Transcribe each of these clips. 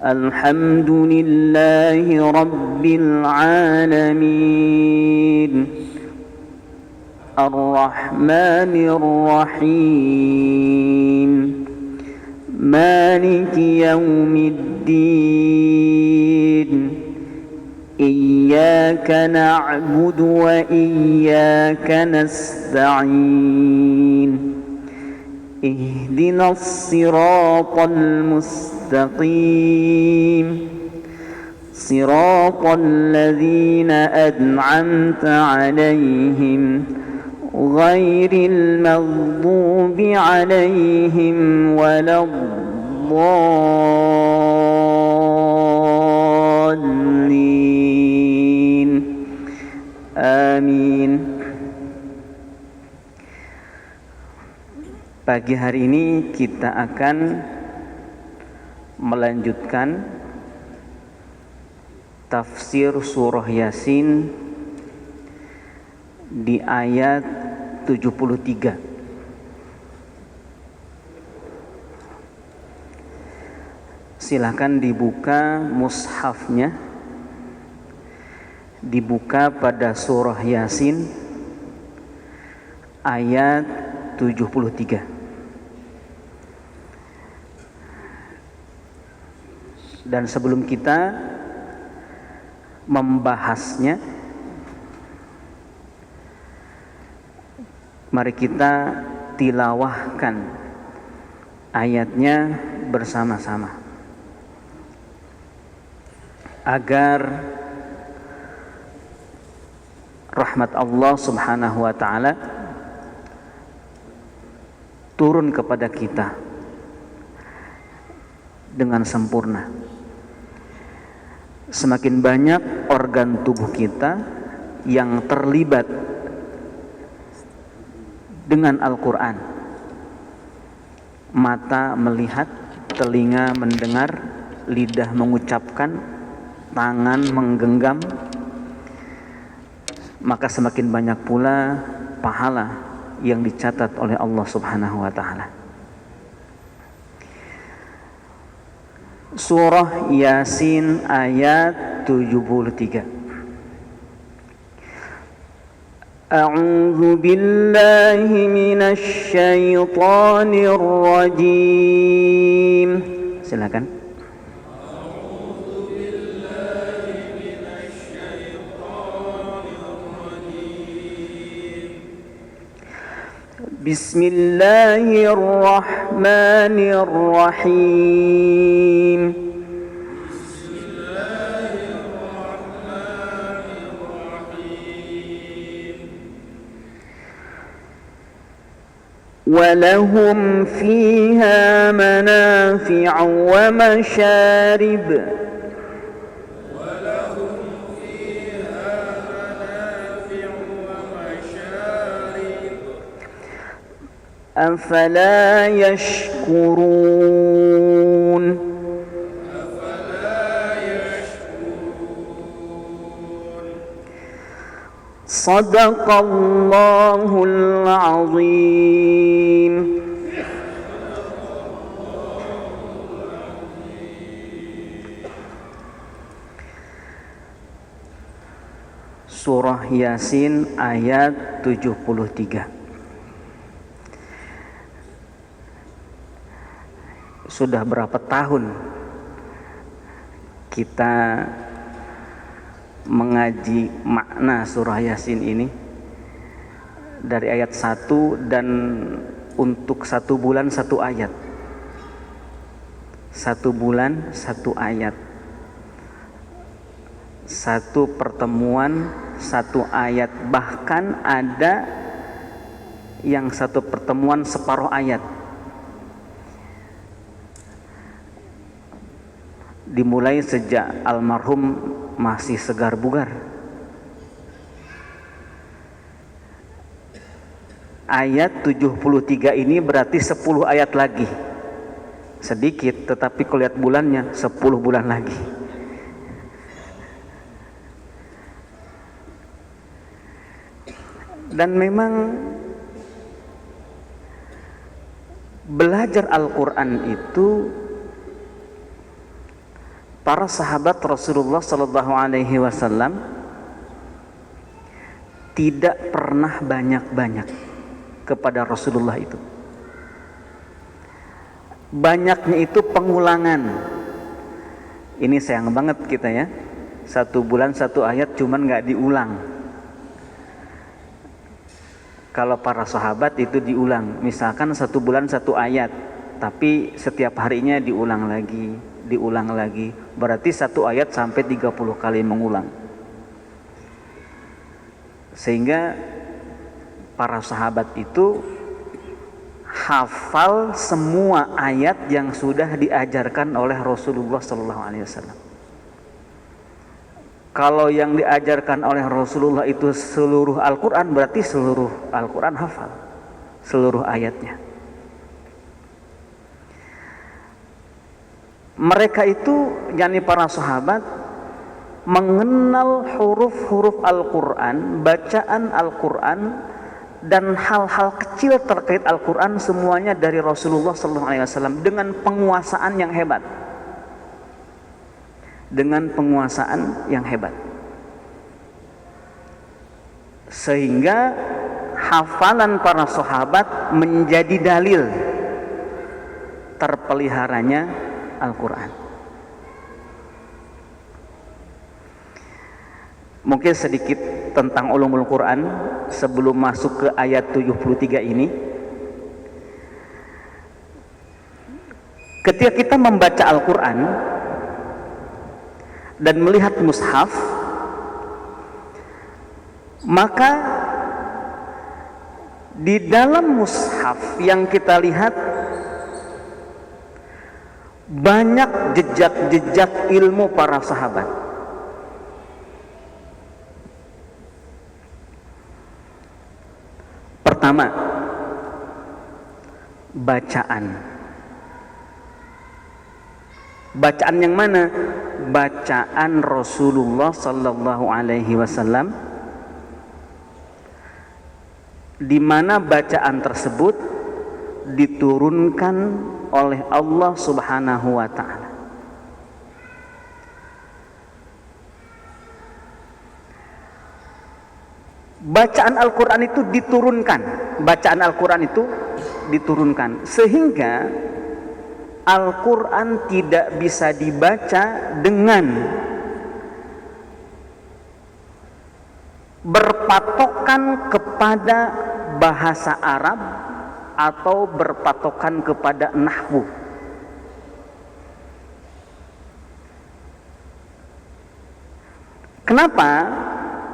الحمد لله رب العالمين الرحمن الرحيم مالك يوم الدين إياك نعبد وإياك نستعين اهدنا الصراط المستقيم صراط الذين أنعمت عليهم غير المغضوب عليهم ولا الضالين آمين. Pagi hari ini kita akan melanjutkan tafsir surah Yasin di ayat 73. Silakan dibuka mushafnya, dibuka pada surah Yasin ayat 73. Dan sebelum kita membahasnya, mari kita tilawahkan ayatnya bersama-sama agar rahmat Allah Subhanahu wa taala turun kepada kita dengan sempurna. Semakin banyak organ tubuh kita yang terlibat dengan Al-Quran. Mata melihat, telinga mendengar, lidah mengucapkan, tangan menggenggam, maka semakin banyak pula pahala yang dicatat oleh Allah Subhanahu wa taala. Surah Yasin ayat 73. A'udzu billahi minasy syaithanir rajim. Silakan. A'udzu billahi minasy syaithanir rajim. Bismillahirrahmanirrahim. ولهم فيها منافع ومشارب أفلا يشكرون صدق الله العظيم. Surah Yasin ayat 73. Sudah berapa tahun kita mengaji makna surah Yasin ini? Dari ayat 1 dan untuk 1 bulan 1 ayat. 1 bulan 1 ayat. 1 pertemuan 1 ayat. Bahkan ada yang 1 pertemuan separuh ayat. Dimulai sejak almarhum masih segar bugar. Ayat 73 ini berarti 10 ayat lagi. Sedikit, tetapi kalau lihat bulannya 10 bulan lagi. Dan memang belajar Al-Quran itu para sahabat Rasulullah Sallallahu Alaihi Wasallam tidak pernah banyak-banyak kepada Rasulullah itu. Banyaknya itu pengulangan. Ini sayang banget kita ya, 1 bulan 1 ayat cuman gak diulang. Kalau para sahabat itu diulang, misalkan 1 bulan 1 ayat, tapi setiap harinya diulang lagi, berarti 1 ayat sampai 30 kali mengulang. Sehingga para sahabat itu hafal semua ayat yang sudah diajarkan oleh Rasulullah SAW. Kalau yang diajarkan oleh Rasulullah itu seluruh Al-Quran, berarti seluruh Al-Quran hafal, seluruh ayatnya. Mereka itu, yakni para sahabat, mengenal huruf-huruf Al-Quran, bacaan Al-Quran, dan hal-hal kecil terkait Al-Quran semuanya dari Rasulullah SAW dengan penguasaan yang hebat. Dengan penguasaan yang hebat, sehingga hafalan para sahabat menjadi dalil terpeliharanya Al-Quran. Mungkin sedikit tentang ulumul Quran sebelum masuk ke ayat 73 ini. Ketika kita membaca Al-Quran dan melihat mushaf, maka di dalam mushaf yang kita lihat banyak jejak-jejak ilmu para sahabat. Pertama, bacaan. Bacaan yang mana? Bacaan Rasulullah Sallallahu Alaihi Wasallam, di mana bacaan tersebut diturunkan oleh Allah Subhanahu Wa Taala. Bacaan Al-Quran itu diturunkan, sehingga Al-Quran tidak bisa dibaca dengan berpatokan kepada bahasa Arab atau berpatokan kepada nahwu. Kenapa?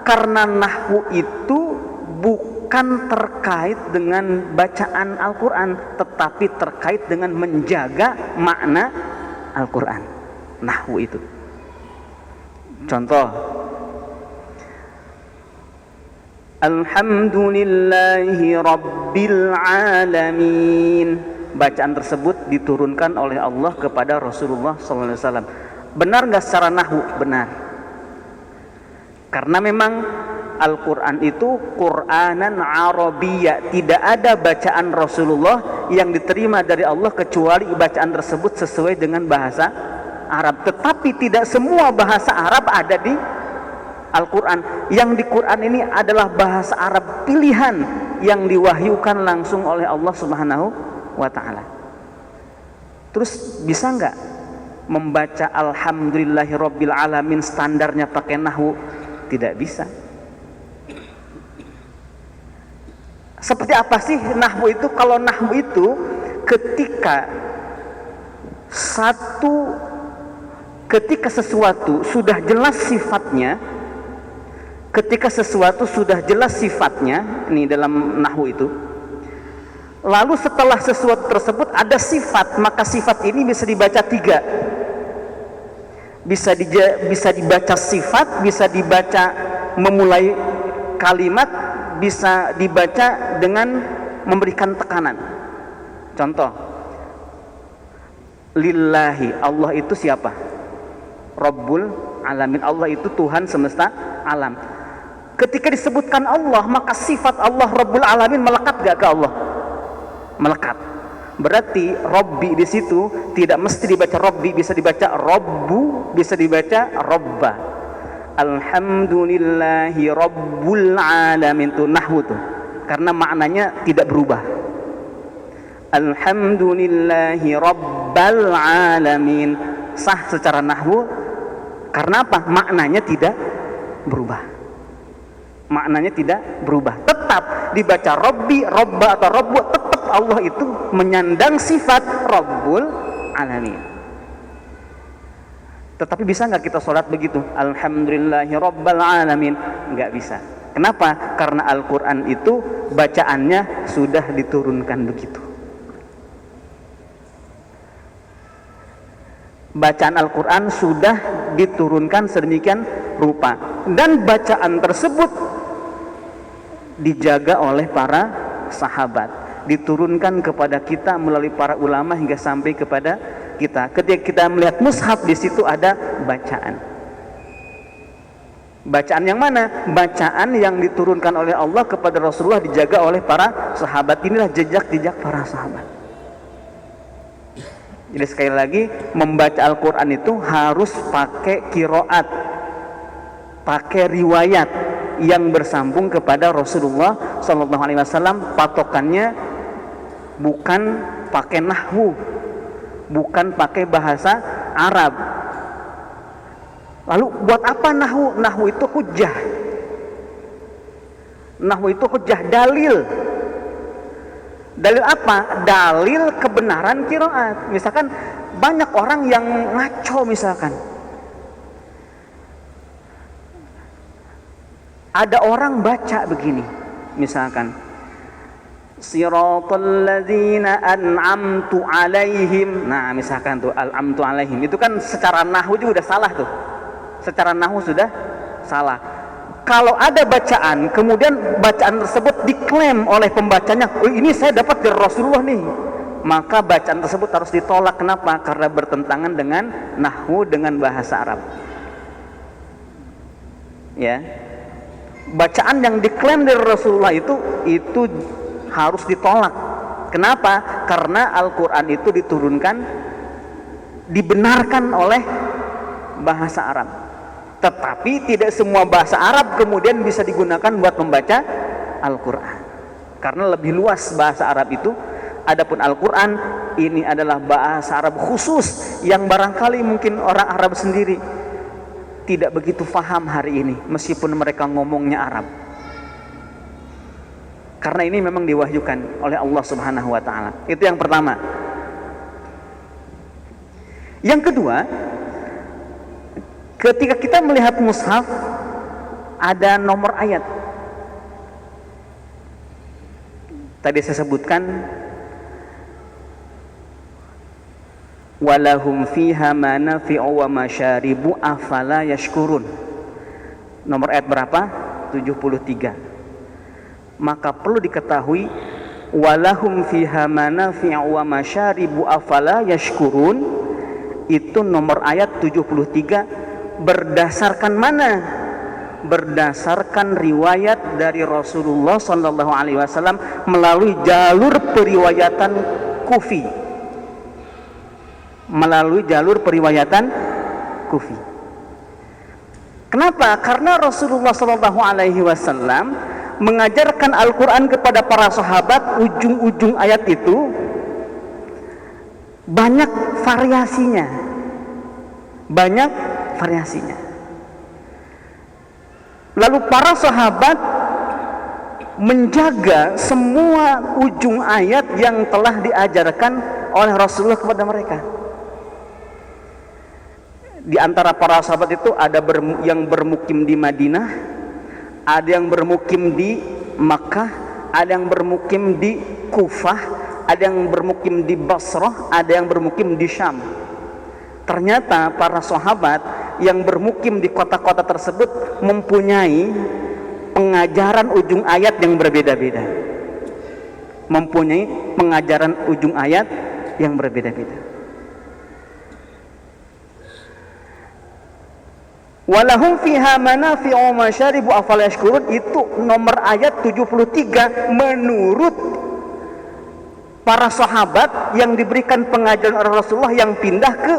Karena nahwu itu bukan terkait dengan bacaan Al-Quran, tetapi terkait dengan menjaga makna Al-Quran. Nahwu itu. Contoh, Alhamdulillahi Rabbil Alamin. Bacaan tersebut diturunkan oleh Allah kepada Rasulullah SAW. Benar nggak secara nahwu? Benar. Karena memang Al-Quran itu Qur'anan Arabiyya, tidak ada bacaan Rasulullah yang diterima dari Allah kecuali bacaan tersebut sesuai dengan bahasa Arab. Tetapi tidak semua bahasa Arab ada di Al-Quran. Yang di Quran ini adalah bahasa Arab pilihan yang diwahyukan langsung oleh Allah Subhanahu wa Ta'ala. Terus bisa nggak membaca Alhamdulillahi Rabbil Alamin standarnya pakai nahwu? Tidak bisa. Seperti apa sih nahwu itu? Kalau nahwu itu ketika sesuatu sudah jelas sifatnya, ini dalam nahwu itu, lalu setelah sesuatu tersebut ada sifat, maka sifat ini bisa dibaca 3. Bisa dibaca sifat, bisa dibaca memulai kalimat, bisa dibaca dengan memberikan tekanan. Contoh, lillahi, Allah itu siapa? Rabbul Alamin, Allah itu Tuhan semesta alam. Ketika disebutkan Allah, maka sifat Allah Rabbul Alamin melekat gak ke Allah? Melekat. Berarti Robbi di situ tidak mesti dibaca Robbi, bisa dibaca Robbu, bisa dibaca Robba. Alhamdulillahi Rabbul Alamin, itu nahwu tuh, karena maknanya tidak berubah. Alhamdulillahi Rabbal Alamin, sah secara nahwu. Karena apa? Maknanya tidak berubah. Maknanya tidak berubah. Tetap dibaca Robbi, Robba atau Robbu, tetap Allah itu menyandang sifat Rabbul Alamin. Tetapi bisa nggak kita sholat begitu? Alhamdulillahi Rabbal Alamin? Nggak bisa. Kenapa? Karena Al-Quran itu bacaannya sudah diturunkan begitu. Bacaan Al-Quran sudah diturunkan sedemikian rupa, dan bacaan tersebut dijaga oleh para sahabat, diturunkan kepada kita melalui para ulama hingga sampai kepada kita. Ketika kita melihat mushaf, di situ ada bacaan. Bacaan yang mana? Bacaan yang diturunkan oleh Allah kepada Rasulullah, dijaga oleh para sahabat. Inilah jejak-jejak para sahabat. Jadi sekali lagi, membaca Al-Quran itu harus pakai qiraat, pakai riwayat yang bersambung kepada Rasulullah SAW. Patokannya bukan pakai nahwu, bukan pakai bahasa Arab. Lalu buat apa nahwu? Nahwu itu hujjah. Nahwu itu hujjah, dalil. Dalil apa? Dalil kebenaran qiraat. Misalkan banyak orang yang ngaco, misalkan ada orang baca begini, misalkan siratal ladzina an'amtu alaihim. Nah, misalkan tuh al-amtu alaihim, itu kan secara nahwu juga udah salah tuh. Secara nahwu sudah salah. Kalau ada bacaan, kemudian bacaan tersebut diklaim oleh pembacanya, oh, ini saya dapat dari Rasulullah nih, maka bacaan tersebut harus ditolak. Kenapa? Karena bertentangan dengan nahwu, dengan bahasa Arab. Ya, bacaan yang diklaim dari Rasulullah itu harus ditolak. Kenapa? Karena Al-Quran itu diturunkan, dibenarkan oleh bahasa Arab. Tetapi tidak semua bahasa Arab kemudian bisa digunakan buat membaca Al-Quran, karena lebih luas bahasa Arab itu. Adapun Al-Quran ini adalah bahasa Arab khusus yang barangkali mungkin orang Arab sendiri tidak begitu paham hari ini, meskipun mereka ngomongnya Arab. Karena ini memang diwahyukan oleh Allah Subhanahu wa Ta'ala. Itu yang pertama. Yang kedua, ketika kita melihat mushaf, ada nomor ayat. Tadi saya sebutkan, walahum fiha manafi'u wa masyaribu afala yashkurun. Nomor ayat berapa? 73. Maka perlu diketahui, walahum fiha manafi'u wa masyaribu afala yashkurun, itu nomor ayat 73. Berdasarkan mana? Berdasarkan riwayat dari Rasulullah SAW melalui jalur periwayatan Kufi. Melalui jalur periwayatan Kufi. Kenapa? Karena Rasulullah SAW mengajarkan Al-Quran kepada para sahabat, ujung-ujung ayat itu banyak variasinya. Banyak variasinya. Lalu para sahabat menjaga semua ujung ayat yang telah diajarkan oleh Rasulullah kepada mereka. Di antara para sahabat itu ada yang bermukim di Madinah, ada yang bermukim di Makkah, ada yang bermukim di Kufah, ada yang bermukim di Basrah, ada yang bermukim di Syam. Ternyata para sahabat yang bermukim di kota-kota tersebut mempunyai pengajaran ujung ayat yang berbeda-beda. Mempunyai pengajaran ujung ayat yang berbeda-beda. Walahum fiha manafi'u masyaribu afala yashkurun, itu nomor ayat 73 menurut para sahabat yang diberikan pengajaran oleh Rasulullah yang pindah ke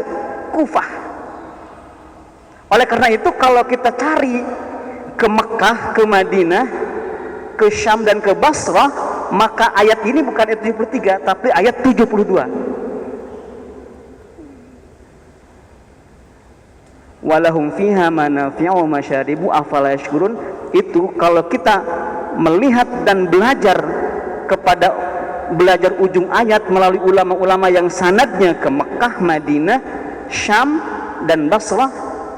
Kufah. Oleh karena itu kalau kita cari ke Mekah, ke Madinah, ke Syam dan ke Basrah, maka ayat ini bukan ayat 73 tapi ayat 72. Walahum fiha manafi'u masyaribu afala yashkurun. Itu kalau kita melihat dan belajar ujung ayat melalui ulama-ulama yang sanadnya ke Mekah, Madinah, Syam dan Basrah,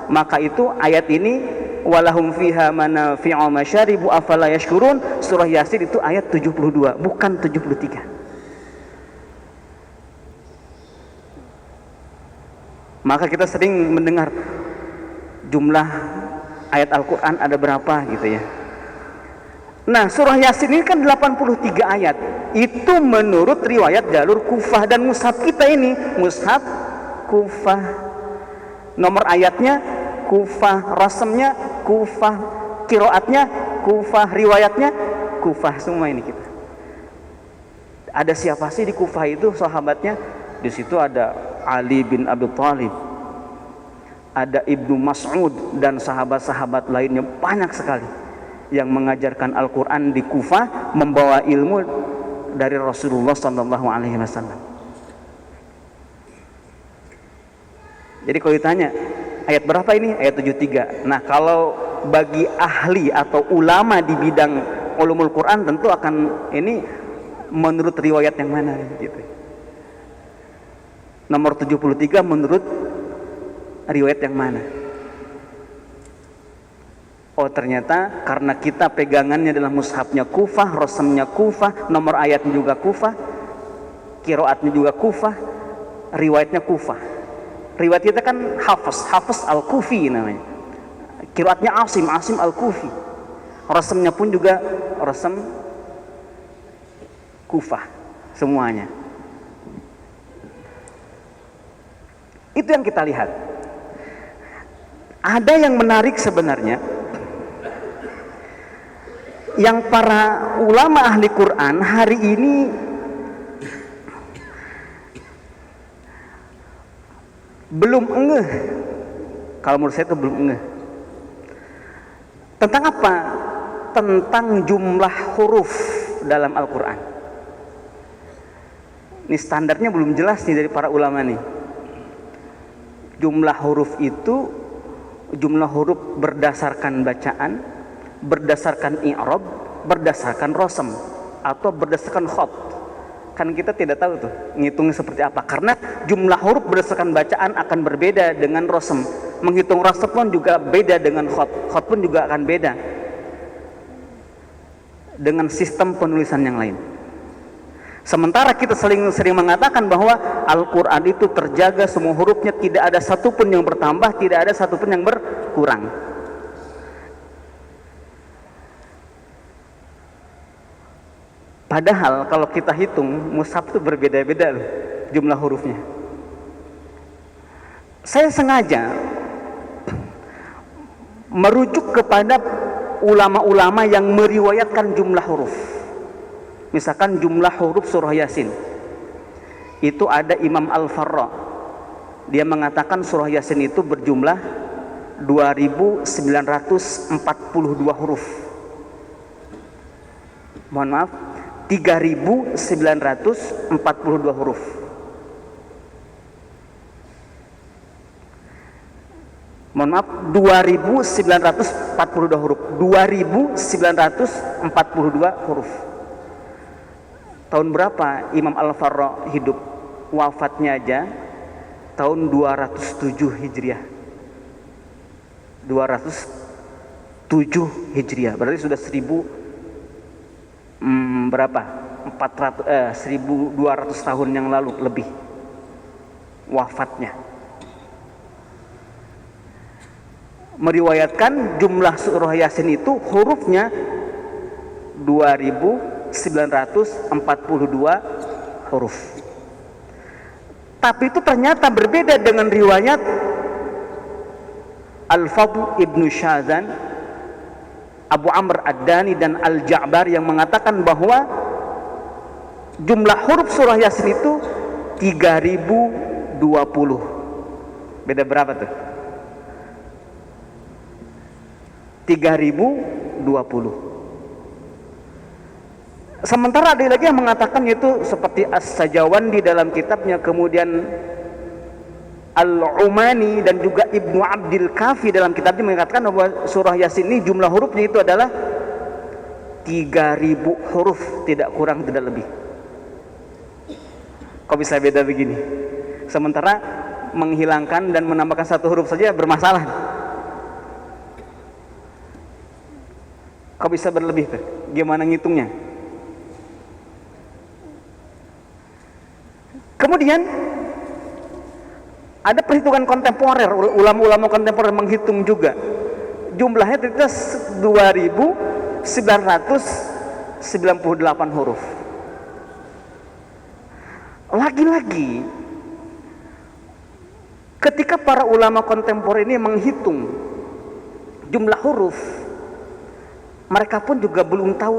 maka itu ayat ini walahum fiha manafi'u masyaribu afala yashkurun, surah Yasin itu ayat 72 bukan 73. Maka kita sering mendengar jumlah ayat Al-Quran ada berapa gitu ya. Nah, surah Yasin ini kan 83 ayat. Itu menurut riwayat jalur Kufah, dan mushaf kita ini mushaf Kufah. Nomor ayatnya Kufah, rasamnya Kufah, qiraatnya Kufah, riwayatnya Kufah, semua ini kita. Ada siapa sih di Kufah itu sahabatnya? Di situ ada Ali bin Abi Thalib, ada Ibnu Mas'ud dan sahabat-sahabat lainnya banyak sekali yang mengajarkan Al-Quran di Kufah, membawa ilmu dari Rasulullah sallallahu alaihi wasallam. Jadi kalau ditanya ayat berapa ini? Ayat 73. Nah, kalau bagi ahli atau ulama di bidang ulumul Quran tentu akan ini menurut riwayat yang mana gitu. Nomor 73 menurut riwayat yang mana? Oh, ternyata karena kita pegangannya adalah mushafnya Kufah, rasamnya Kufah, nomor ayatnya juga Kufah, qiraatnya juga Kufah, riwayatnya Kufah. Riwayat kita kan Hafiz Al-Kufi namanya. Qiraatnya Asim Al-Kufi. Rasamnya pun juga rasam Kufah semuanya. Itu yang kita lihat. Ada yang menarik sebenarnya, yang para ulama ahli Quran hari ini belum ngeh. Kalau menurut saya itu belum ngeh. Tentang apa? Tentang jumlah huruf dalam Al-Quran. Ini standarnya belum jelas nih dari para ulama nih. Jumlah huruf itu jumlah huruf berdasarkan bacaan, berdasarkan i'rab, berdasarkan rasam, atau berdasarkan khat. Kan kita tidak tahu tuh ngitungnya seperti apa, karena jumlah huruf berdasarkan bacaan akan berbeda dengan rasam. Menghitung rasam pun juga beda dengan khat. Khat pun juga akan beda dengan sistem penulisan yang lain. Sementara kita sering mengatakan bahwa Al-Quran itu terjaga semua hurufnya, tidak ada satupun yang bertambah, tidak ada satupun yang berkurang. Padahal kalau kita hitung mushaf itu berbeda-beda loh jumlah hurufnya. Saya sengaja merujuk kepada ulama-ulama yang meriwayatkan jumlah huruf. Misalkan jumlah huruf surah Yasin, itu ada Imam Al-Farra, dia mengatakan surah Yasin itu berjumlah 2942 huruf. Mohon maaf, 3942 huruf. Mohon maaf, 2942 huruf. 2942 huruf. Tahun berapa Imam Al-Farra hidup? Wafatnya aja tahun 207 Hijriah. 207 Hijriah. Berarti sudah 1200 tahun yang lalu lebih wafatnya. Meriwayatkan jumlah surah Yasin itu hurufnya 2942 huruf. Tapi itu ternyata berbeda dengan riwayat Al-Fadl Ibnu Syazan, Abu Amr Ad-Dani dan Al-Ja'bar yang mengatakan bahwa Jumlah huruf surah Yasin itu 3020. Beda berapa tuh? 3020. Sementara ada lagi yang mengatakan itu seperti As-Sajawandi dalam kitabnya, kemudian Al-Umani dan juga Ibnu Abdil Kafi dalam kitabnya mengatakan bahwa surah Yasin ini jumlah hurufnya itu adalah 3000 huruf, tidak kurang tidak lebih. Kok bisa beda begini? Sementara menghilangkan dan menambahkan satu huruf saja bermasalah. Kok bisa berlebih tuh? Gimana ngitungnya? Kemudian ada perhitungan kontemporer, ulama-ulama kontemporer menghitung juga. Jumlahnya itu 2998 huruf. Lagi-lagi ketika para ulama kontemporer ini menghitung jumlah huruf, mereka pun juga belum tahu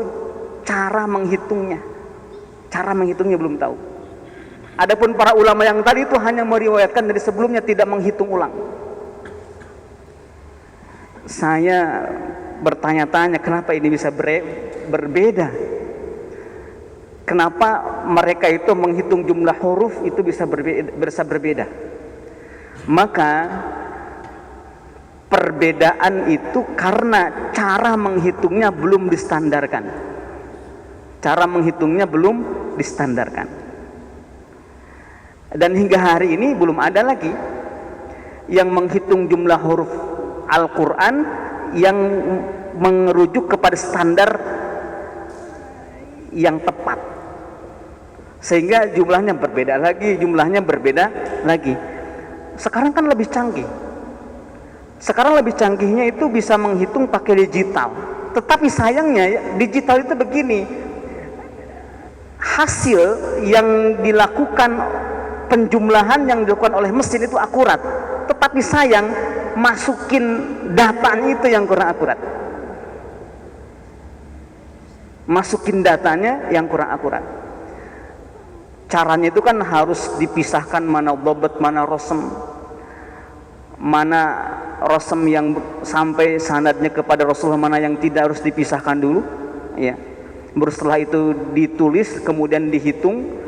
cara menghitungnya. Cara menghitungnya belum tahu. Adapun para ulama yang tadi itu hanya meriwayatkan dari sebelumnya, tidak menghitung ulang. Saya bertanya-tanya kenapa ini bisa berbeda. Kenapa mereka itu menghitung jumlah huruf itu bisa berbeda. Maka perbedaan itu karena cara menghitungnya belum distandarkan. Cara menghitungnya belum distandarkan. Dan hingga hari ini belum ada lagi yang menghitung jumlah huruf Al-Quran yang merujuk kepada standar yang tepat, sehingga jumlahnya berbeda lagi. Sekarang kan lebih canggih. Sekarang lebih canggihnya itu bisa menghitung pakai digital. Tetapi sayangnya digital itu begini, hasil yang dilakukan, penjumlahan yang dilakukan oleh mesin itu akurat, tetapi sayang masukin datanya itu yang kurang akurat. Caranya itu kan harus dipisahkan mana dhabt, mana rosem, mana rosem yang sampai sanadnya kepada Rasulullah, mana yang tidak, harus dipisahkan dulu, ya. Baru setelah itu ditulis, kemudian dihitung.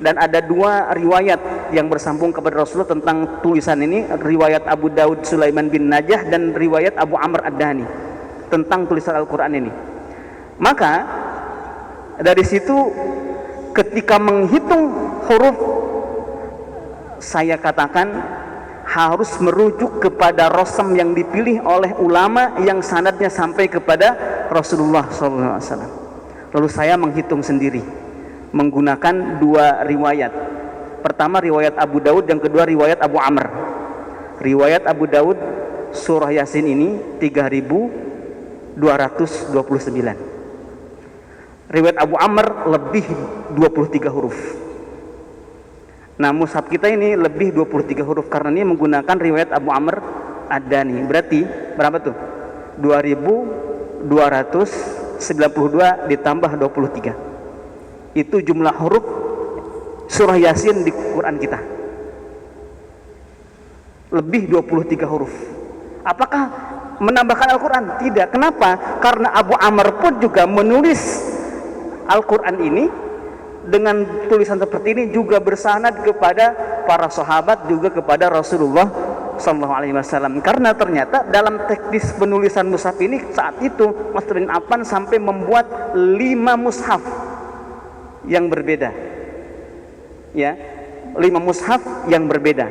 Dan ada dua riwayat yang bersambung kepada Rasulullah tentang tulisan ini, riwayat Abu Daud Sulaiman bin Najah dan riwayat Abu Amr Ad-Dani tentang tulisan Al-Quran ini. Maka dari situ ketika menghitung huruf, saya katakan harus merujuk kepada rosem yang dipilih oleh ulama yang sanadnya sampai kepada Rasulullah SAW. Lalu saya menghitung sendiri menggunakan dua riwayat. Pertama riwayat Abu Daud, yang kedua riwayat Abu Amr. Riwayat Abu Daud surah Yasin ini 3229. Riwayat Abu Amr lebih 23 huruf. Nah, mushaf kita ini lebih 23 huruf karena ini menggunakan riwayat Abu Amr Ad-Dani. Berarti berapa tuh? 2292 ditambah 23. Itu jumlah huruf surah Yasin di Quran kita. Lebih 23 huruf. Apakah menambahkan Al-Quran? Tidak. Kenapa? Karena Abu Amr pun juga menulis Al-Quran ini dengan tulisan seperti ini, juga bersanad kepada para sahabat, juga kepada Rasulullah SAW. Karena ternyata dalam teknis penulisan mushaf ini saat itu Utsman bin Affan sampai membuat 5 mushaf yang berbeda, ya, 5 mushaf yang berbeda.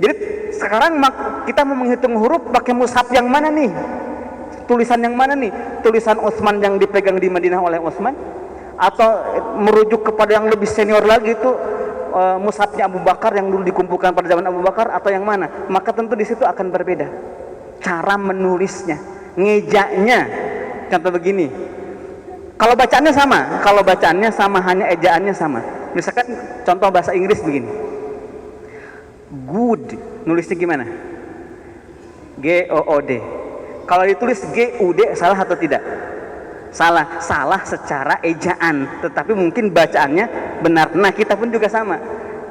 Jadi sekarang kita mau menghitung huruf pakai mushaf yang mana nih? Tulisan yang mana nih? Tulisan Utsman yang dipegang di Madinah oleh Utsman, atau merujuk kepada yang lebih senior lagi itu mushafnya Abu Bakar yang dulu dikumpulkan pada zaman Abu Bakar, atau yang mana? Maka tentu di situ akan berbeda cara menulisnya, ngejaknya. Contoh begini. Kalau bacaannya sama, hanya ejaannya sama. Misalkan contoh bahasa Inggris begini. Good, nulisnya gimana? G-O-O-D. Kalau ditulis G-U-D, salah atau tidak? salah secara ejaan, tetapi mungkin bacaannya benar. Nah, kita pun juga sama,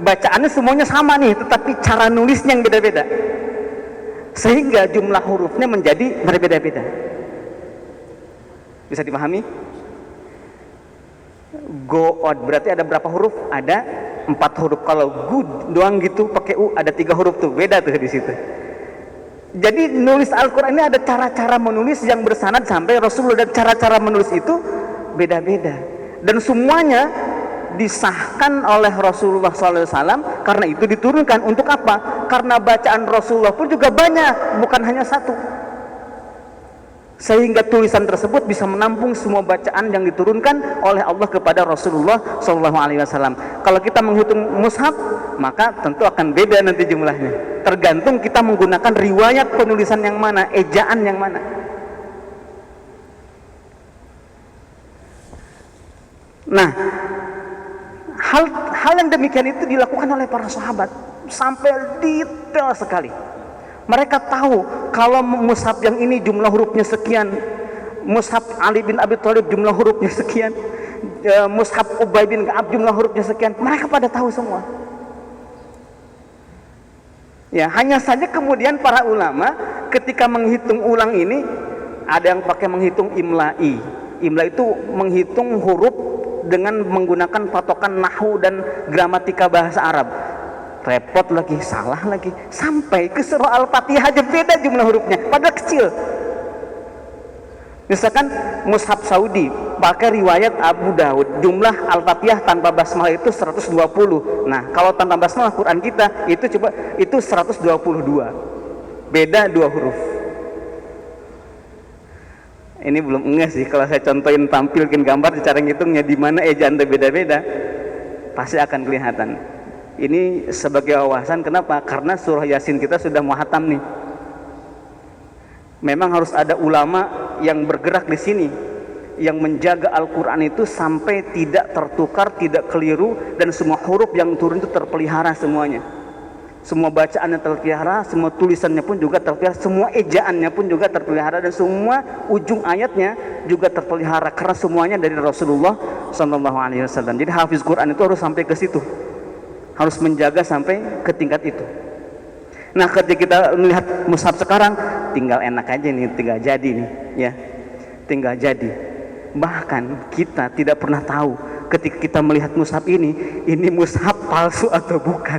bacaannya semuanya sama nih, tetapi cara nulisnya yang beda-beda, sehingga jumlah hurufnya menjadi berbeda-beda. Bisa dipahami? Go out berarti ada berapa huruf? Ada 4 huruf. Kalau good doang gitu pakai u ada 3 huruf tuh, beda tuh di situ. Jadi nulis Al-Quran ini ada cara-cara menulis yang bersanad sampai Rasulullah, dan cara-cara menulis itu beda-beda, dan semuanya disahkan oleh Rasulullah SAW. Karena itu diturunkan untuk apa? Karena bacaan Rasulullah pun juga banyak, bukan hanya satu, sehingga tulisan tersebut bisa menampung semua bacaan yang diturunkan oleh Allah kepada Rasulullah SAW. Kalau kita menghitung mushaf, maka tentu akan beda nanti jumlahnya, tergantung kita menggunakan riwayat penulisan yang mana, ejaan yang mana. Nah, hal yang demikian itu dilakukan oleh para sahabat sampai detail sekali. Mereka tahu kalau mushaf yang ini jumlah hurufnya sekian, mushaf Ali bin Abi Thalib jumlah hurufnya sekian, mushaf Ubay bin Ka'ab jumlah hurufnya sekian. Mereka pada tahu semua. Ya, hanya saja kemudian para ulama ketika menghitung ulang ini, ada yang pakai menghitung imla'i. Imla itu menghitung huruf dengan menggunakan patokan nahwu dan gramatika bahasa Arab. Repot lagi, salah lagi, sampai ke surah Al-Fatihah aja beda jumlah hurufnya, padahal kecil. Misalkan mushaf Saudi pakai riwayat Abu Daud, jumlah Al-Fatihah tanpa basmalah itu 120. Nah, kalau tanpa basmalah Quran kita itu 122. Beda 2 huruf. Ini belum enggak sih, kalau saya contohin tampilkan gambar cara ngitungnya di mana ejaan beda-beda, pasti akan kelihatan. Ini sebagai wawasan, kenapa? Karena surah Yasin kita sudah muhatam nih. Memang harus ada ulama yang bergerak di sini, yang menjaga Al-Quran itu sampai tidak tertukar, tidak keliru, dan semua huruf yang turun itu terpelihara semuanya. Semua bacaannya terpelihara, semua tulisannya pun juga terpelihara, semua ejaannya pun juga terpelihara, dan semua ujung ayatnya juga terpelihara, karena semuanya dari Rasulullah SAW. Jadi hafiz Quran itu harus sampai ke situ, harus menjaga sampai ke tingkat itu. Nah, ketika kita melihat mushaf sekarang, tinggal enak aja nih, tinggal jadi nih, ya, tinggal jadi. Bahkan kita tidak pernah tahu ketika kita melihat mushaf ini mushaf palsu atau bukan.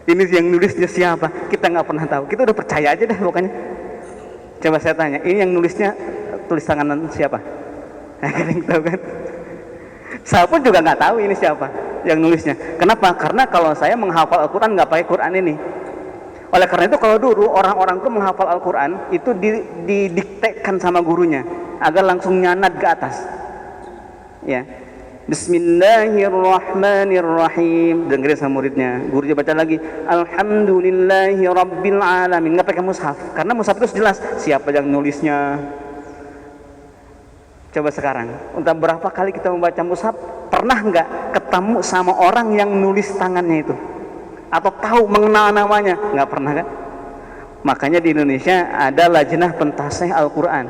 Ini yang nulisnya siapa? Kita nggak pernah tahu. Kita udah percaya aja deh pokoknya. Coba saya tanya, ini yang nulisnya tulis tangan siapa? Kalian tahu kan? Saya pun juga nggak tahu ini siapa yang nulisnya. Kenapa? Karena kalau saya menghafal Al-Quran nggak pakai Quran ini. Oleh karena itu kalau dulu orang-orang tuh menghafal Al-Quran itu didiktekan sama gurunya agar langsung nyanad ke atas. Ya, Bismillahirrahmanirrahim. Dengerin sama muridnya. Gurunya baca lagi, Alhamdulillahi Rabbil Alamin. Nggak pakai mushaf, karena mushaf itu jelas siapa yang nulisnya. Coba sekarang, untuk berapa kali kita membaca mushaf, pernah nggak ketemu sama orang yang nulis tangannya itu? Atau tahu mengenal namanya? Nggak pernah kan? Makanya di Indonesia ada lajnah pentasih Al-Quran.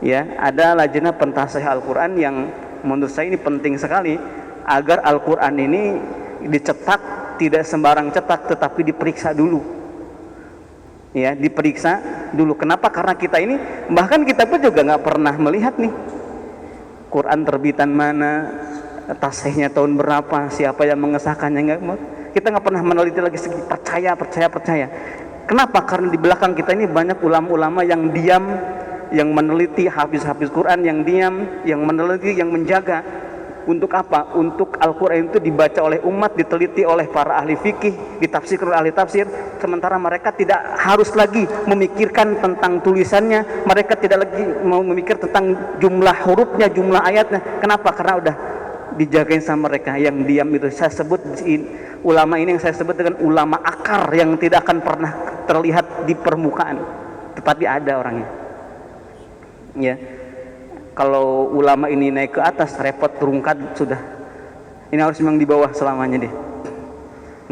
Ya, ada lajnah pentasih Al-Quran yang menurut saya ini penting sekali agar Al-Quran ini dicetak, tidak sembarang cetak, tetapi diperiksa dulu. Ya, diperiksa dulu. Kenapa? Karena kita ini, bahkan kita pun juga nggak pernah melihat nih Quran terbitan mana, tasihnya tahun berapa, siapa yang mengesahkannya, kita nggak pernah meneliti lagi segi percaya. Kenapa? Karena di belakang kita ini banyak ulama-ulama yang diam, yang meneliti, hafiz-hafiz Quran yang diam, yang meneliti, yang menjaga. Untuk apa? Untuk Al-Quran itu dibaca oleh umat, diteliti oleh para ahli fikih, ditafsirkan oleh ahli tafsir. Sementara mereka tidak harus lagi memikirkan tentang tulisannya, mereka tidak lagi mau memikir tentang jumlah hurufnya, jumlah ayatnya. Kenapa? Karena udah dijagain sama mereka yang diam itu. Saya sebut ulama ini, yang saya sebut dengan ulama akar, yang tidak akan pernah terlihat di permukaan, tetapi ada orangnya. Ya, kalau ulama ini naik ke atas, repot, terungkad sudah. Ini harus memang di bawah selamanya deh,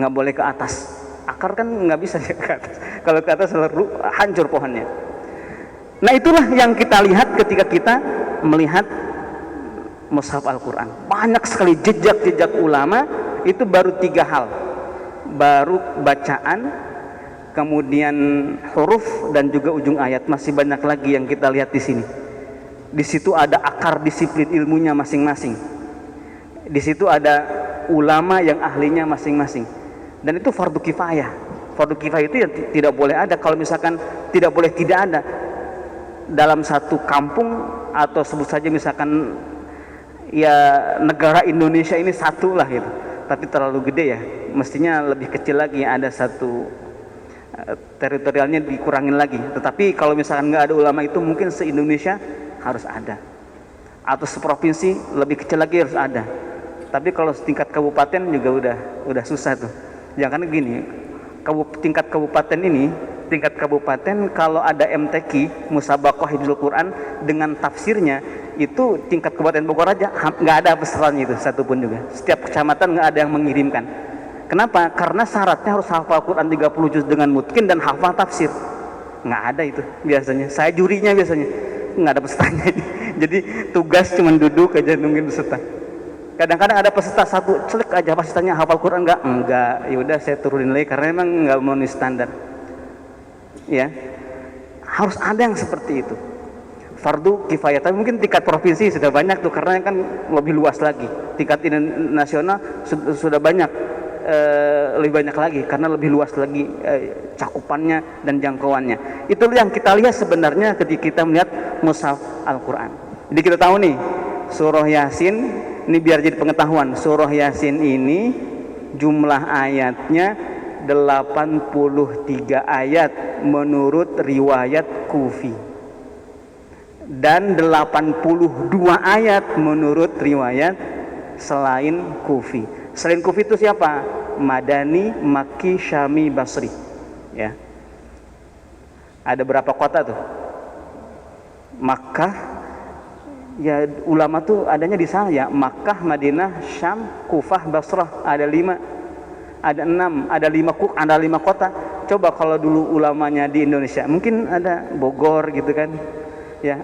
nggak boleh ke atas. Akar kan nggak bisa ya ke atas. Kalau ke atas hancur pohonnya. Nah, itulah yang kita lihat ketika kita melihat mushaf Al-Quran. Banyak sekali jejak-jejak ulama, itu baru 3 hal. Baru bacaan, kemudian huruf, dan juga ujung ayat. Masih banyak lagi yang kita lihat di sini. Di situ ada akar disiplin ilmunya masing-masing. Di situ ada ulama yang ahlinya masing-masing. Dan itu fardu kifayah. Fardu kifayah itu ya tidak boleh ada. Kalau misalkan tidak boleh tidak ada dalam satu kampung, atau sebut saja misalkan ya negara Indonesia ini satu lah gitu, tapi terlalu gede ya, mestinya lebih kecil lagi, ada satu teritorialnya dikurangin lagi. Tetapi kalau misalkan nggak ada ulama itu, mungkin se-Indonesia harus ada, atau seprovinsi lebih kecil lagi harus ada. Tapi kalau setingkat kabupaten juga udah susah tuh. Jangan kan gini, tingkat kabupaten ini, tingkat kabupaten kalau ada MTQ Musabaqah Hifdzul Quran dengan tafsirnya, itu tingkat kabupaten Bogor aja nggak ada pesertanya itu satupun juga. Setiap kecamatan nggak ada yang mengirimkan. Kenapa? Karena syaratnya harus hafal Quran 30 juz dengan mutqin dan hafal tafsir. Nggak ada itu biasanya. Saya jurinya biasanya nggak ada pesertanya. Jadi tugas cuma duduk aja nungguin peserta. Kadang-kadang ada peserta satu celek aja, pas tanya hafal Quran enggak, ya udah saya turunin lagi karena memang nggak memenuhi standar. Ya, harus ada yang seperti itu. Fardu kifayah, tapi mungkin tingkat provinsi sudah banyak tuh, karena kan lebih luas lagi. Tingkat nasional sudah banyak, lebih banyak lagi karena lebih luas lagi cakupannya dan jangkauannya. Itu yang kita lihat sebenarnya ketika kita melihat mushaf Al-Quran. Jadi kita tahu nih, surah Yasin. Ini biar jadi pengetahuan, surah Yasin ini jumlah ayatnya 83 ayat menurut riwayat Kufi, dan 82 ayat menurut riwayat selain Kufi. Selain Kufi itu siapa? Madani, Makki, Syami, Basri. Ya. Ada berapa kota tuh? Makkah. Ya ulama tuh adanya di sana ya, Makkah, Madinah, Syam, Kufah, Basrah, ada 5, ada 6, ada 5 kota. Coba kalau dulu ulamanya di Indonesia, mungkin ada Bogor gitu kan, ya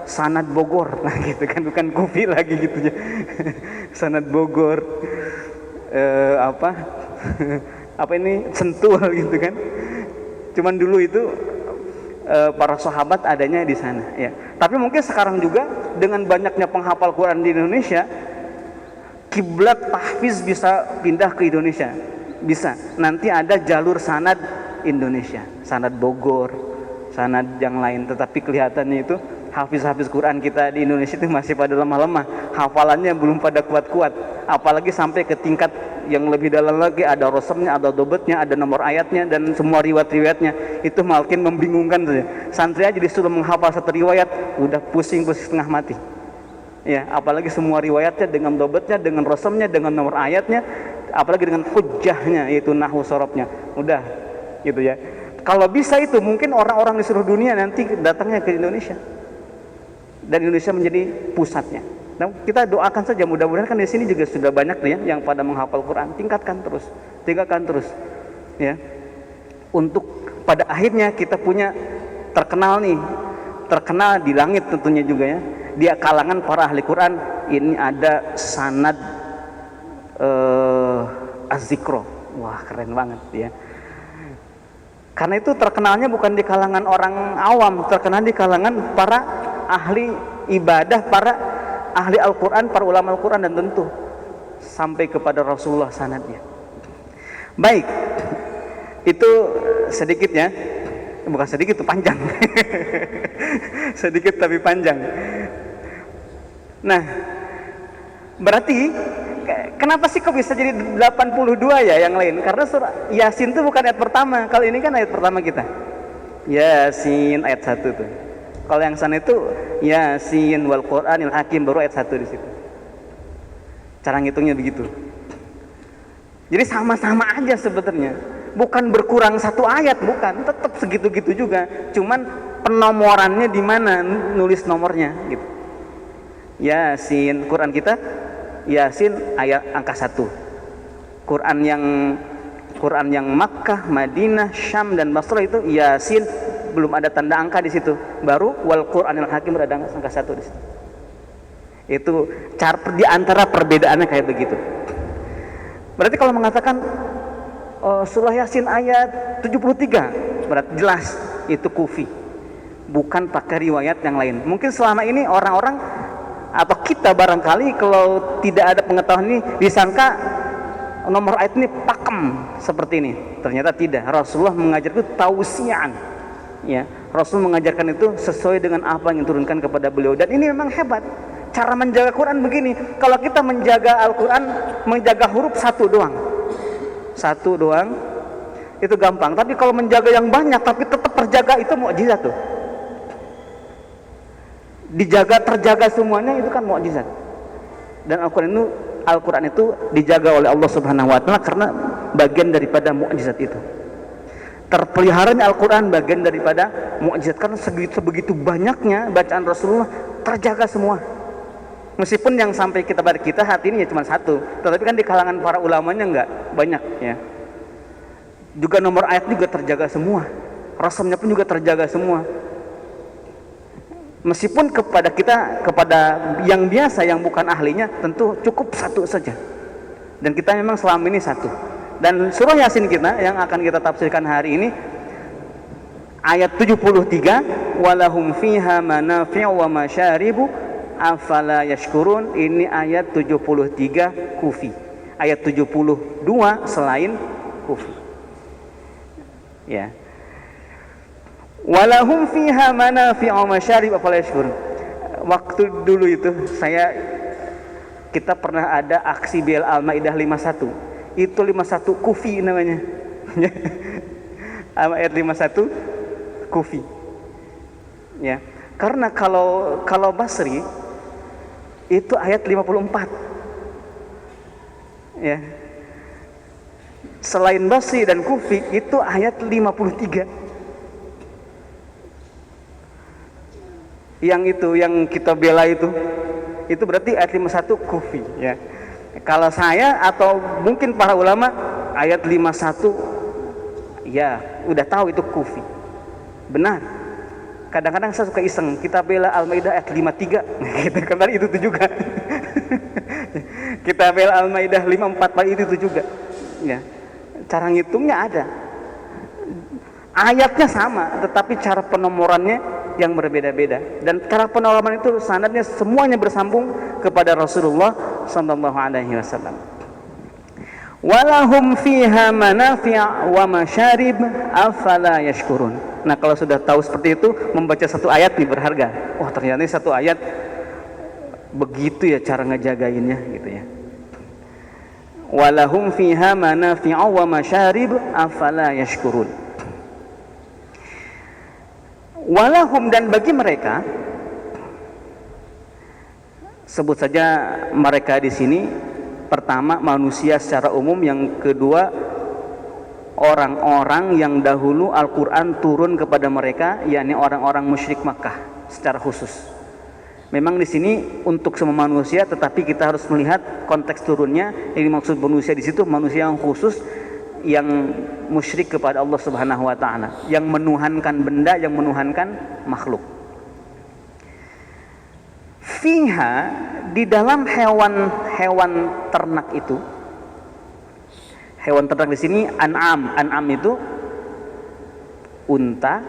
Sanad Bogor, nah gitu kan, bukan Kufi lagi gitu ya. Sanad Bogor, apa ini Sentul gitu kan. Cuman dulu itu para sahabat adanya di sana ya. Tapi mungkin sekarang juga dengan banyaknya penghafal Quran di Indonesia, kiblat tahfiz bisa pindah ke Indonesia. Bisa. Nanti ada jalur sanad Indonesia, sanad Bogor, sanad yang lain. Tetapi kelihatannya itu hafiz-hafiz Quran kita di Indonesia itu masih pada lemah-lemah, hafalannya belum pada kuat-kuat. Apalagi sampai ke tingkat yang lebih dalam lagi, ada rosamnya, ada dobetnya, ada nomor ayatnya, dan semua riwayat-riwayatnya. Itu makin membingungkan saja. Santri aja disuruh menghafal satu riwayat, udah pusing setengah mati. Ya, apalagi semua riwayatnya dengan dobetnya, dengan rosamnya, dengan nomor ayatnya, apalagi dengan hujjahnya, yaitu nahwu sorobnya. Udah, gitu ya. Kalau bisa itu, mungkin orang-orang di seluruh dunia nanti datangnya ke Indonesia, dan Indonesia menjadi pusatnya. Nah, kita doakan saja, mudah-mudahan kan di sini juga sudah banyak tuh ya yang pada menghafal Quran. Tingkatkan terus, ya. Untuk pada akhirnya kita punya terkenal di langit tentunya juga ya. Di kalangan para ahli Quran ini ada sanad az-zikro. Wah, keren banget ya. Karena itu terkenalnya bukan di kalangan orang awam, terkenal di kalangan para ahli ibadah, para ahli Al-Quran, para ulama Al-Quran, dan tentu sampai kepada Rasulullah sanadnya. Baik, itu sedikit ya, bukan sedikit, itu panjang. Sedikit tapi panjang. Nah, berarti kenapa sih kok bisa jadi 82 ya yang lain? Karena surah Yasin itu bukan ayat pertama. Kalau ini kan ayat pertama kita. Yasin ayat 1 tuh. Kalau yang sana itu Yasin wal Qur'anil Hakim, baru ayat 1 di situ. Cara ngitungnya begitu. Jadi sama-sama aja sebenarnya. Bukan berkurang satu ayat, bukan. Tetap segitu-gitu juga. Cuman penomorannya di mana, nulis nomornya gitu. Yasin, Quran kita Yasin ayat angka 1. Quran yang Makkah, Madinah, Syam, dan Basrah itu Yasin belum ada tanda angka di situ. Baru wal Qur'anil Hakim ada angka 1 di situ. Itu di antara perbedaannya kayak begitu. Berarti kalau mengatakan surah Yasin ayat 73, berarti jelas itu kufi, bukan pakai riwayat yang lain. Mungkin selama ini orang-orang atau kita barangkali kalau tidak ada pengetahuan ini disangka nomor ayat ini pakem seperti ini. Ternyata tidak. Rasulullah mengajar itu tausian, ya. Rasul mengajarkan itu sesuai dengan apa yang diturunkan kepada beliau, dan ini memang hebat. Cara menjaga Quran begini, kalau kita menjaga Al-Quran, menjaga huruf satu doang, itu gampang. Tapi kalau menjaga yang banyak tapi tetap terjaga, itu mukjizat tuh. Terjaga semuanya, itu kan mukjizat. Dan Al-Quran itu dijaga oleh Allah Subhanahu Wa Taala karena bagian daripada mukjizat itu. Terpeliharanya Al-Quran bagian daripada mukjizat, karena sebegitu banyaknya bacaan Rasulullah terjaga semua. Meskipun yang sampai kepada kita hati ini ya cuma satu, tetapi kan di kalangan para ulamanya enggak banyak, ya. Juga nomor ayat juga terjaga semua, rasamnya pun juga terjaga semua. Meskipun kepada yang biasa, yang bukan ahlinya, tentu cukup satu saja. Dan kita memang selama ini satu. Dan surah Yasin kita yang akan kita tafsirkan hari ini ayat 73, walahum fiha manafi'u wa masyaribu afala yashkurun. Ini ayat 73 kufi. Ayat 72 selain kufi. Ya. Walahum fiha manafi'u wa masyaribu afala yashkurun. Waktu dulu itu kita pernah ada aksi BL Al-Maidah 51. Itu 51 kufi namanya. Ayat 51 kufi. Ya. Karena kalau Basri itu ayat 54. Ya. Selain Basri dan Kufi itu ayat 53. Yang kita bela itu berarti ayat 51 Kufi, ya. Kalau saya atau mungkin para ulama ayat 51 ya udah tahu itu Kufi. Benar. Kadang-kadang saya suka iseng, kita bela Al-Maidah ayat 53 gitu, karena itu juga. Kita bela Al-Maidah 54 itu juga. Ya. Cara ngitungnya ada. Ayatnya sama, tetapi cara penomorannya yang berbeda-beda. Dan cara penomoran itu sanadnya semuanya bersambung kepada Rasulullah sallallahu alaihi wasallam. Walahum fiha manafi' wa masyarib afala yashkurun. Nah, kalau sudah tahu seperti itu, membaca satu ayat nih berharga. Wah, ternyata satu ayat begitu ya cara ngejagainnya gitu ya. Walahum fiha manafi' wa masyarib afala yashkurun. Walahum, dan bagi mereka, sebut saja mereka di sini, pertama manusia secara umum, yang kedua orang-orang yang dahulu Al-Quran turun kepada mereka, yakni orang-orang musyrik Makkah secara khusus. Memang di sini untuk semua manusia, tetapi kita harus melihat konteks turunnya. Ini maksud manusia di situ manusia yang khusus, yang musyrik kepada Allah Subhanahu wa taala, yang menuhankan benda, yang menuhankan makhluk. Fiha, di dalam hewan ternak itu, hewan ternak di sini an'am itu unta,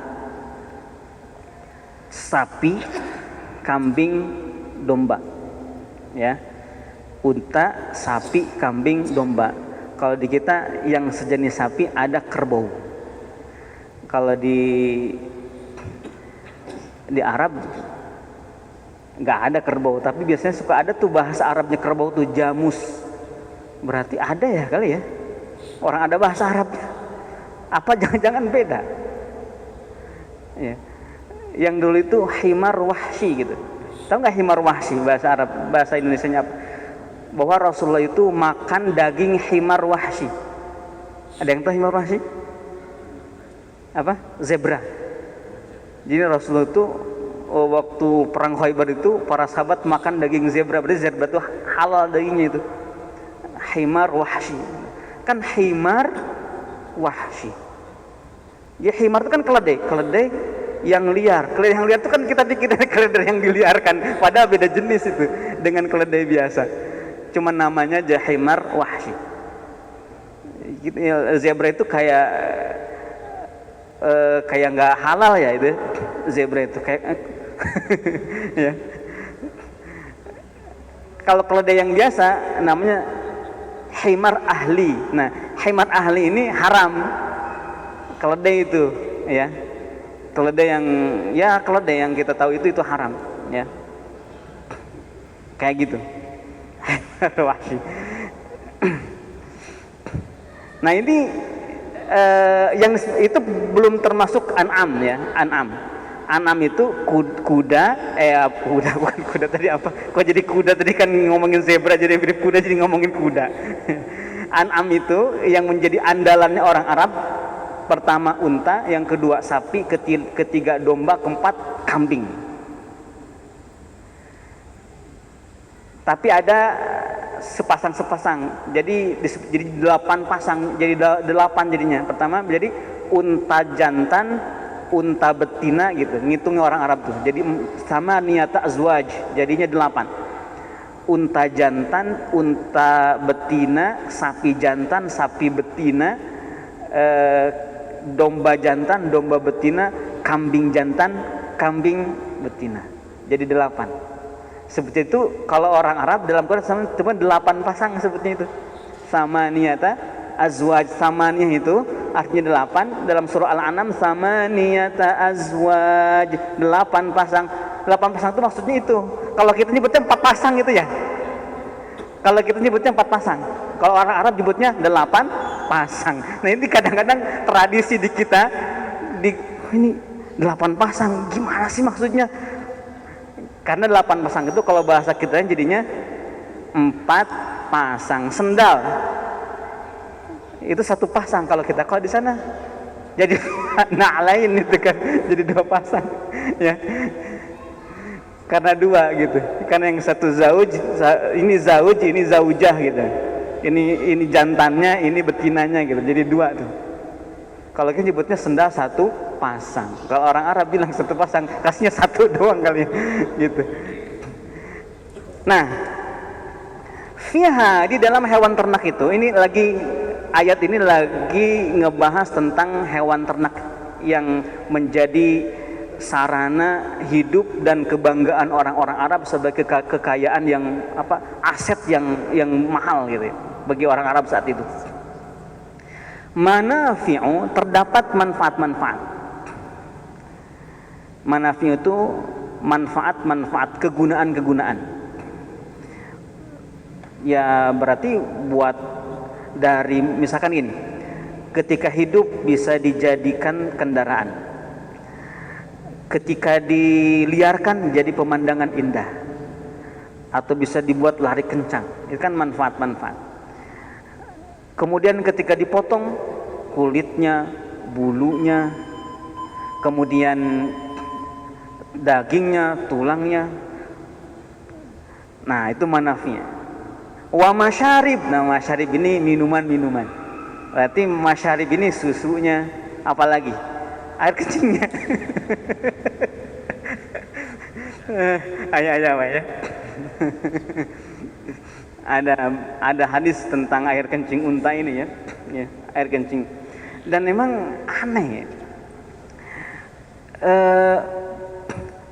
sapi, kambing, domba. Ya. Unta, sapi, kambing, domba. Kalau di kita yang sejenis sapi ada kerbau. Kalau di Arab nggak ada kerbau, tapi biasanya suka ada tuh bahasa Arabnya kerbau tuh jamus. Berarti ada ya kali ya. Orang ada bahasa Arabnya. Apa jangan-jangan beda? Ya. Yang dulu itu himar wahsy gitu. Tahu nggak himar wahsy bahasa Arab, bahasa Indonesianya apa? Bahwa Rasulullah itu makan daging himar wahsy. Ada yang tahu himar wahsy? Apa? Zebra. Jadi Rasulullah itu waktu perang Khaybar itu para sahabat makan daging zebra. Berarti zebra itu halal dagingnya itu. Himar wahsy. Kan himar wahsy. Ya himar itu kan keledai yang liar. Keledai yang liar itu kan kita pikir dari keledai yang diliarkan, padahal beda jenis itu dengan keledai biasa. Cuma namanya himar wahsy. Gitu, ya, zebra itu kayak nggak halal ya itu. Zebra itu kayak ya. Kalau keledai yang biasa namanya himar ahli. Nah, himar ahli ini haram. Keledai itu, ya. Keledai yang kita tahu itu haram, ya. Kayak gitu. Wahsy. Nah, ini yang itu belum termasuk an'am ya, an'am. An'am itu kuda bukan kuda tadi apa? Kok jadi kuda tadi kan ngomongin zebra jadi mirip kuda jadi ngomongin kuda. An'am itu yang menjadi andalannya orang Arab. Pertama unta, yang kedua sapi, ketiga domba, keempat kambing. Tapi ada sepasang, jadi 8 pasang, jadi 8 jadinya. Pertama jadi unta jantan, unta betina gitu, ngitungnya orang Arab tuh. Jadi sama niyata azwaj, jadinya 8. Unta jantan, unta betina, sapi jantan, sapi betina, domba jantan, domba betina, kambing jantan, kambing betina. Jadi 8. Seperti itu kalau orang Arab dalam Quran cuma 8 pasang sebutnya itu. Sama niyata azwaj, samaniyah itu artinya 8. Dalam surah Al-An'am sama niyata azwaj, 8 pasang. 8 pasang itu maksudnya itu. Kalau kita nyebutnya 4 pasang gitu ya. Kalau kita nyebutnya 4 pasang. Kalau orang Arab nyebutnya 8 pasang. Nah, ini kadang-kadang tradisi di kita ini 8 pasang. Gimana sih maksudnya? Karena 8 pasang itu kalau bahasa kita jadinya 4 pasang sendal. Itu 1 pasang kalau kita. Kalau di sana jadi na'lain itu kan jadi 2 pasang ya. Karena 2 gitu. Karena yang satu zauj, ini zauj, ini zaujah gitu. Ini jantannya, ini betinanya gitu. Jadi 2 tuh. Kalau kita nyebutnya sendal 1 pasang. Kalau orang Arab bilang 1 pasang, kasihnya 1 doang kali ya. Gitu. Nah, fiha di dalam hewan ternak itu, ini lagi ayat ini lagi ngebahas tentang hewan ternak yang menjadi sarana hidup dan kebanggaan orang-orang Arab sebagai kekayaan yang aset yang mahal gitu ya, bagi orang Arab saat itu. Manafi'u, terdapat manfaat-manfaat. Manafi'u itu manfaat-manfaat, kegunaan-kegunaan. Ya berarti buat dari misalkan ini, ketika hidup bisa dijadikan kendaraan. Ketika diliarkan jadi pemandangan indah, atau bisa dibuat lari kencang, itu kan manfaat-manfaat. Kemudian ketika dipotong kulitnya, bulunya, kemudian dagingnya, tulangnya, nah itu manafinya. Wa masyarib, nah masyarib ini minuman-minuman. Berarti masyarib ini susunya, apalagi air kencingnya. Ayah ya. Ada hadis tentang air kencing unta ini ya, air kencing. Dan memang aneh ya.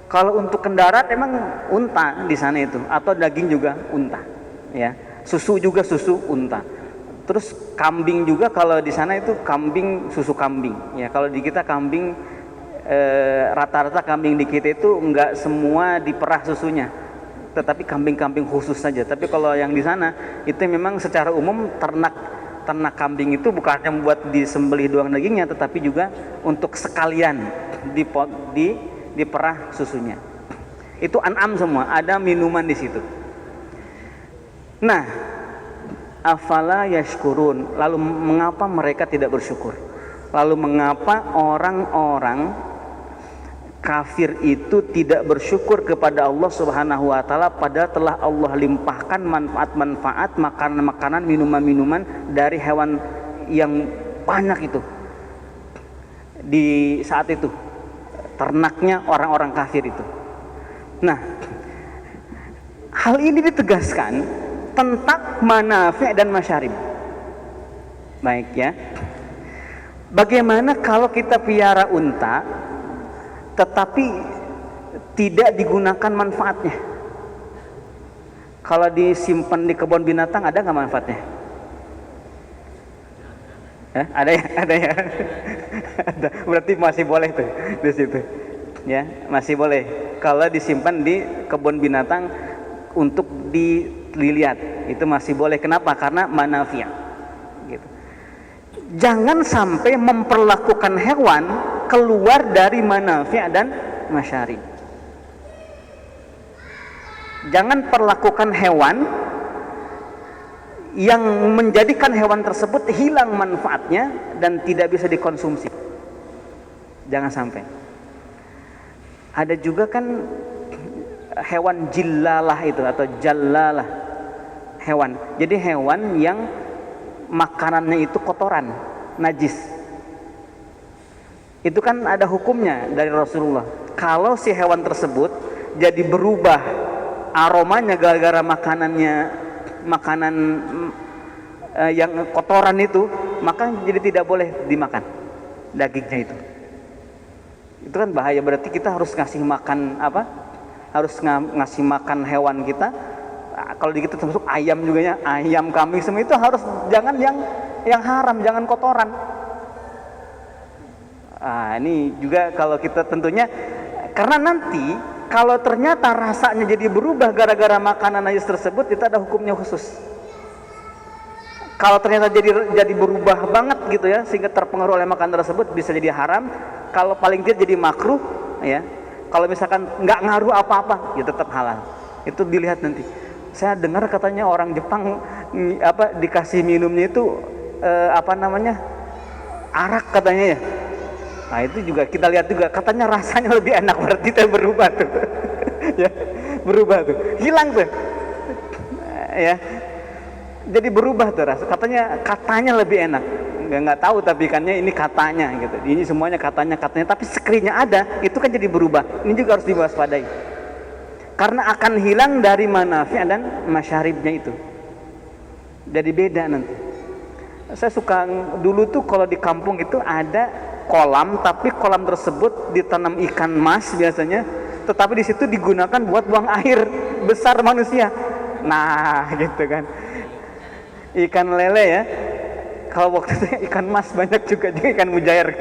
Kalau untuk kendaraan emang unta di sana itu, atau daging juga unta, ya. Susu juga susu unta. Terus kambing juga kalau di sana itu kambing, susu kambing. Ya kalau di kita kambing rata-rata kambing di kita itu enggak semua diperah susunya, tetapi kambing-kambing khusus saja. Tapi kalau yang di sana itu memang secara umum ternak kambing itu bukan hanya membuat disembelih doang dagingnya, tetapi juga untuk sekalian diperah susunya. Itu an'am semua, ada minuman di situ. Nah, afala yashkurun, lalu mengapa mereka tidak bersyukur? Lalu mengapa orang-orang kafir itu tidak bersyukur kepada Allah Subhanahu wa taala padahal telah Allah limpahkan manfaat-manfaat, makanan-makanan, minuman-minuman dari hewan yang banyak itu di saat itu. ternaknya orang-orang kafir itu. Nah, hal ini ditegaskan tentang manafi' dan masyarib. Baik ya. Bagaimana kalau kita piara unta tetapi tidak digunakan manfaatnya? Kalau disimpan di kebun binatang ada nggak manfaatnya? Ada ya, ada ya. Ada. Berarti masih boleh tuh di situ. Ya, masih boleh. Kalau disimpan di kebun binatang untuk dilihat, itu masih boleh. Kenapa? Karena manafi'. Gitu. Jangan sampai memperlakukan hewan keluar dari manafi' dan masyarib. Jangan perlakukan hewan yang menjadikan hewan tersebut hilang manfaatnya dan tidak bisa dikonsumsi. Jangan sampai. Ada juga kan hewan jillalah itu atau jallalah, hewan. Jadi hewan yang makanannya itu kotoran, najis. Itu kan ada hukumnya dari Rasulullah. Kalau si hewan tersebut jadi berubah aromanya gara-gara makanan yang kotoran itu, maka jadi tidak boleh dimakan dagingnya itu. Itu kan bahaya. Berarti kita harus ngasih makan apa? Harus ngasih makan hewan kita. Kalau di kita termasuk ayam juga ya, ayam, kambing semua itu harus jangan yang haram, jangan kotoran. Ini juga kalau kita tentunya, karena nanti kalau ternyata rasanya jadi berubah gara-gara makanan najis tersebut, itu ada hukumnya khusus. Kalau ternyata jadi berubah banget gitu ya, sehingga terpengaruh oleh makanan tersebut, bisa jadi haram. Kalau paling tidak jadi makruh ya. Kalau misalkan nggak ngaruh apa-apa, ya tetap halal. Itu dilihat nanti. Saya dengar katanya orang Jepang dikasih minumnya itu arak katanya ya. Nah itu juga kita lihat juga, katanya rasanya lebih enak, berarti itu berubah tuh. Ya, berubah tuh, hilang tuh. Ya, jadi berubah tuh rasa. Katanya lebih enak. Nggak tahu tapi kannya ini katanya gitu. Ini semuanya katanya. Tapi sekiranya ada, itu kan jadi berubah. Ini juga harus diwaspadai. Karena akan hilang dari manafi' dan masyaribnya itu. Jadi beda nanti. Saya suka dulu tuh kalau di kampung itu ada kolam, tapi kolam tersebut ditanam ikan mas biasanya, tetapi di situ digunakan buat buang air besar manusia. Nah, gitu kan. Ikan lele ya. Kalau waktu itu ikan mas banyak juga ikan mujair.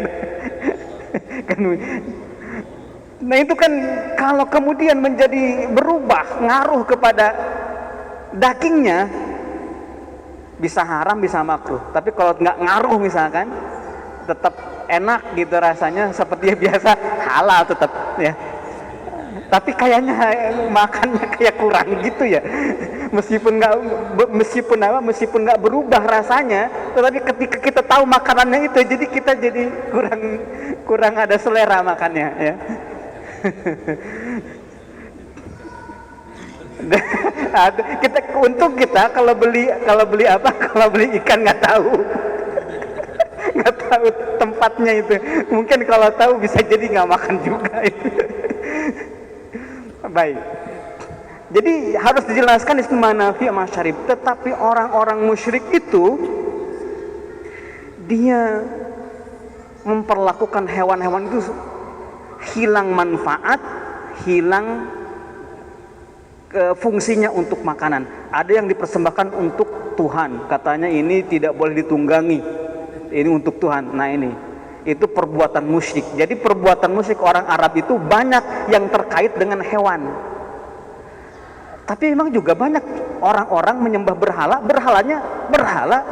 Nah, itu kan kalau kemudian menjadi berubah, ngaruh kepada dagingnya, bisa haram, bisa makruh. Tapi kalau nggak ngaruh misalkan, tetap enak gitu rasanya seperti biasa, halal tetap ya. Tapi kayaknya makannya kayak kurang gitu ya. Meskipun nggak berubah rasanya, tetapi ketika kita tahu makanannya itu, jadi kita jadi kurang ada selera makannya ya. Kita kalau beli ikan nggak tahu tempatnya itu. Mungkin kalau tahu bisa jadi nggak makan juga itu. Baik. Jadi harus dijelaskan di manafi' masyarib. Tetapi orang-orang musyrik itu dia memperlakukan hewan-hewan itu hilang manfaat, hilang fungsinya untuk makanan. Ada yang dipersembahkan untuk Tuhan. Katanya ini tidak boleh ditunggangi. Ini untuk Tuhan. Nah ini, itu perbuatan musyrik. Jadi perbuatan musyrik orang Arab itu banyak yang terkait dengan hewan. Tapi memang juga banyak orang-orang menyembah berhalanya berhala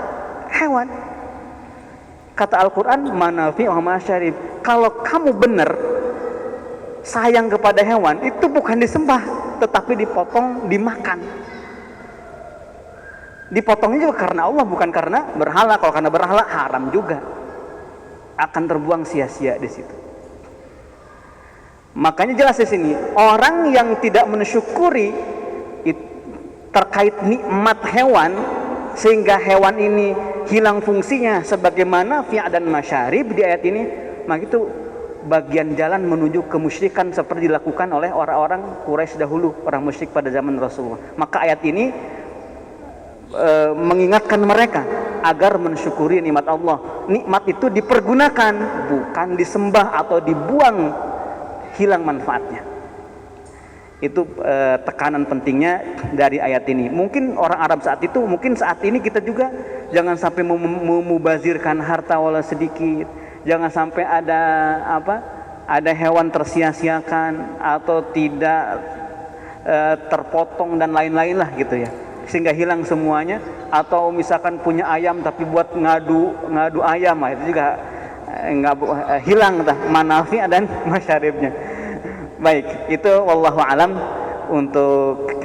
hewan. Kata Al-Quran, manafi' wa masyarib. Kalau kamu benar sayang kepada hewan, itu bukan disembah, tetapi dipotong, dimakan. Dipotongnya juga karena Allah, bukan karena berhala. Kalau karena berhala haram juga, akan terbuang sia-sia di situ. Makanya jelas di sini, orang yang tidak mensyukuri terkait nikmat hewan, sehingga hewan ini hilang fungsinya sebagaimana fi' dan masyarib di ayat ini, maka itu bagian jalan menuju kemusyrikan seperti dilakukan oleh orang-orang Quraisy dahulu, orang musyrik pada zaman Rasulullah. Maka ayat ini mengingatkan mereka agar mensyukuri nikmat Allah. Nikmat itu dipergunakan, bukan disembah atau dibuang hilang manfaatnya. Itu tekanan pentingnya dari ayat ini. Mungkin orang Arab saat itu, mungkin saat ini kita juga jangan sampai memubazirkan harta walau sedikit. Jangan sampai ada hewan tersia-siakan atau tidak terpotong dan lain-lain lah gitu ya, sehingga hilang semuanya. Atau misalkan punya ayam tapi buat ngadu ayam, itu juga hilang manafi' dan masyaribnya. Baik, itu wallahu alam untuk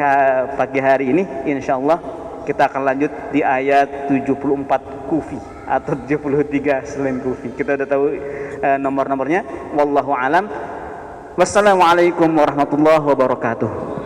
pagi hari ini. Insyaallah kita akan lanjut di ayat 74 Kufi atau 73 selain Kufi. Kita udah tahu nomor-nomornya. Wallahu alam. Wassalamualaikum warahmatullahi wabarakatuh.